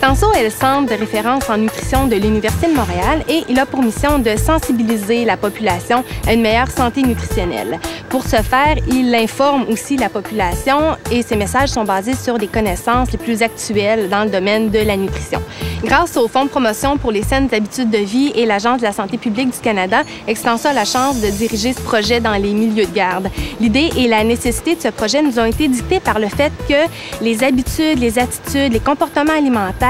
Extenso est le centre de référence en nutrition de l'Université de Montréal et il a pour mission de sensibiliser la population à une meilleure santé nutritionnelle. Pour ce faire, il informe aussi la population et ses messages sont basés sur des connaissances les plus actuelles dans le domaine de la nutrition. Grâce au Fonds de promotion pour les saines habitudes de vie et l'Agence de la santé publique du Canada, Extenso a la chance de diriger ce projet dans les milieux de garde. L'idée et la nécessité de ce projet nous ont été dictées par le fait que les habitudes, les attitudes, les comportements alimentaires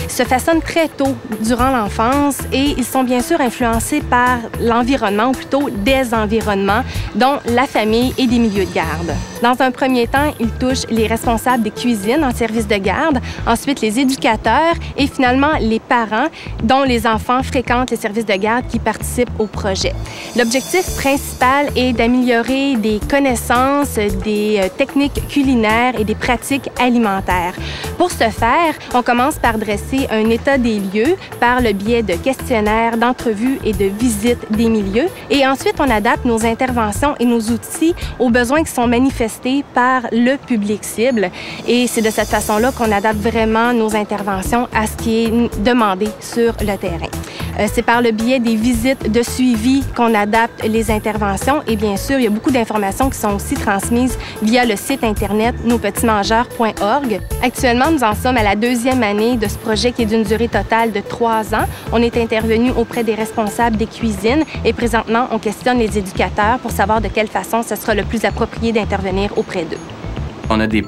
se façonnent très tôt durant l'enfance et ils sont bien sûr influencés par l'environnement, ou plutôt des environnements, dont la famille et des milieux de garde. Dans un premier temps, ils touchent les responsables des cuisines en service de garde, ensuite les éducateurs et finalement les parents dont les enfants fréquentent les services de garde qui participent au projet. L'objectif principal est d'améliorer des connaissances, des techniques culinaires et des pratiques alimentaires. Pour ce faire, on commence par dresser un état des lieux par le biais de questionnaires, d'entrevues et de visites des milieux. Et ensuite, on adapte nos interventions et nos outils aux besoins qui sont manifestés par le public cible. Et c'est de cette façon-là qu'on adapte vraiment nos interventions à ce qui est demandé sur le terrain. C'est par le biais des visites de suivi qu'on adapte les interventions et bien sûr, il y a beaucoup d'informations qui sont aussi transmises via le site internet nospetitsmangeurs.org. Actuellement, nous en sommes à la deuxième année de ce projet qui est d'une durée totale de 3 ans. On est intervenu auprès des responsables des cuisines et présentement, on questionne les éducateurs pour savoir de quelle façon ce sera le plus approprié d'intervenir auprès d'eux. On a des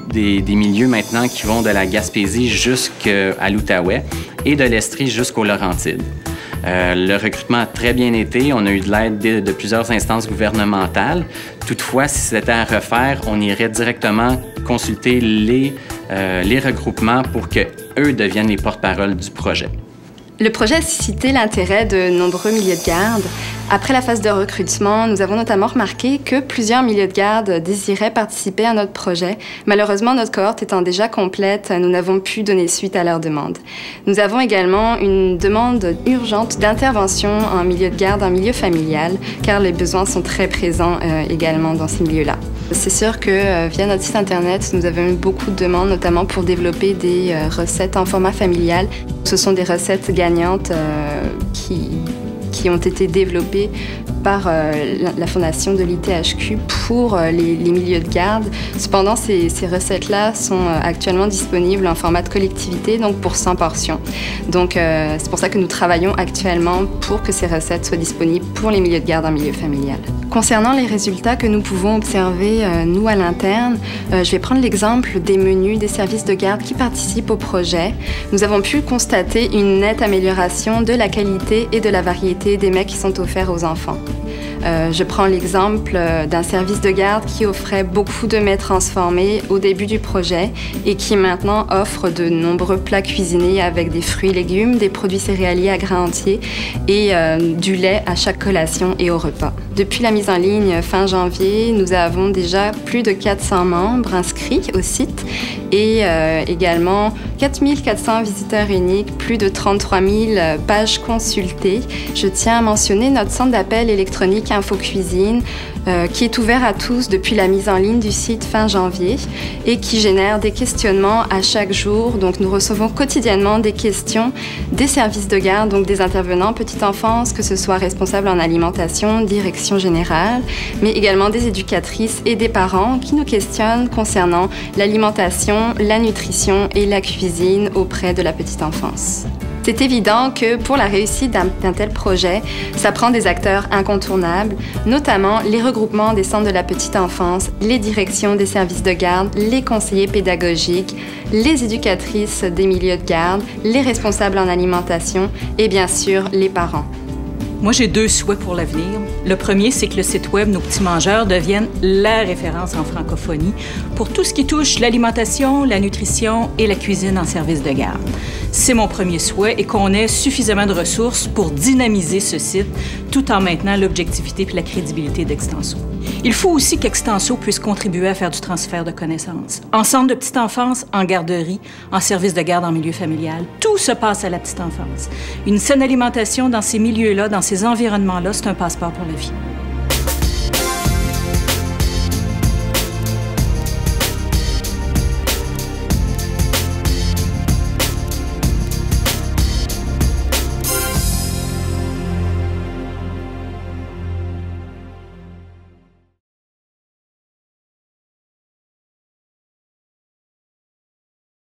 milieux maintenant qui vont de la Gaspésie jusqu'à l'Outaouais et de l'Estrie jusqu'aux Laurentides. Le recrutement a très bien été. On a eu de l'aide de plusieurs instances gouvernementales. Toutefois, si c'était à refaire, on irait directement consulter les regroupements pour qu'eux deviennent les porte-parole du projet. Le projet a suscité l'intérêt de nombreux milieux de garde. Après la phase de recrutement, nous avons notamment remarqué que plusieurs milieux de garde désiraient participer à notre projet. Malheureusement, notre cohorte étant déjà complète, nous n'avons pu donner suite à leur demande. Nous avons également une demande urgente d'intervention en milieu de garde, en milieu familial, car les besoins sont très présents également dans ces milieux-là. C'est sûr que via notre site Internet, nous avons eu beaucoup de demandes, notamment pour développer des recettes en format familial. Ce sont des recettes gagnantes qui ont été développées par la fondation de l'ITHQ pour les milieux de garde. Cependant, ces recettes-là sont actuellement disponibles en format de collectivité, donc pour 100 portions. Donc, c'est pour ça que nous travaillons actuellement pour que ces recettes soient disponibles pour les milieux de garde en milieu familial. Concernant les résultats que nous pouvons observer, nous, à l'interne, je vais prendre l'exemple des menus des services de garde qui participent au projet. Nous avons pu constater une nette amélioration de la qualité et de la variété des mets qui sont offerts aux enfants. Je prends l'exemple d'un service de garde qui offrait beaucoup de mets transformés au début du projet et qui maintenant offre de nombreux plats cuisinés avec des fruits et légumes, des produits céréaliers à grains entiers et du lait à chaque collation et au repas. Depuis la mise en ligne fin janvier, nous avons déjà plus de 400 membres inscrits au site et également 4400 visiteurs uniques, plus de 33 000 pages consultées. Je tiens à mentionner notre centre d'appel électronique InfoCuisine qui est ouvert à tous depuis la mise en ligne du site fin janvier et qui génère des questionnements à chaque jour. Donc nous recevons quotidiennement des questions des services de garde, donc des intervenants petite enfance, que ce soit responsables en alimentation, direction générale, mais également des éducatrices et des parents qui nous questionnent concernant l'alimentation, la nutrition et la cuisine auprès de la petite enfance. C'est évident que pour la réussite d'un tel projet, ça prend des acteurs incontournables, notamment les regroupements des centres de la petite enfance, les directions des services de garde, les conseillers pédagogiques, les éducatrices des milieux de garde, les responsables en alimentation et bien sûr les parents. Moi, j'ai 2 souhaits pour l'avenir. Le premier, c'est que le site web Nos Petits Mangeurs devienne la référence en francophonie pour tout ce qui touche l'alimentation, la nutrition et la cuisine en service de garde. C'est mon premier souhait et qu'on ait suffisamment de ressources pour dynamiser ce site tout en maintenant l'objectivité et la crédibilité d'Extenso. Il faut aussi qu'Extenso puisse contribuer à faire du transfert de connaissances. En centre de petite enfance, en garderie, en service de garde en milieu familial, tout se passe à la petite enfance. Une saine alimentation dans ces milieux-là, dans ces environnements-là, c'est un passeport pour la vie.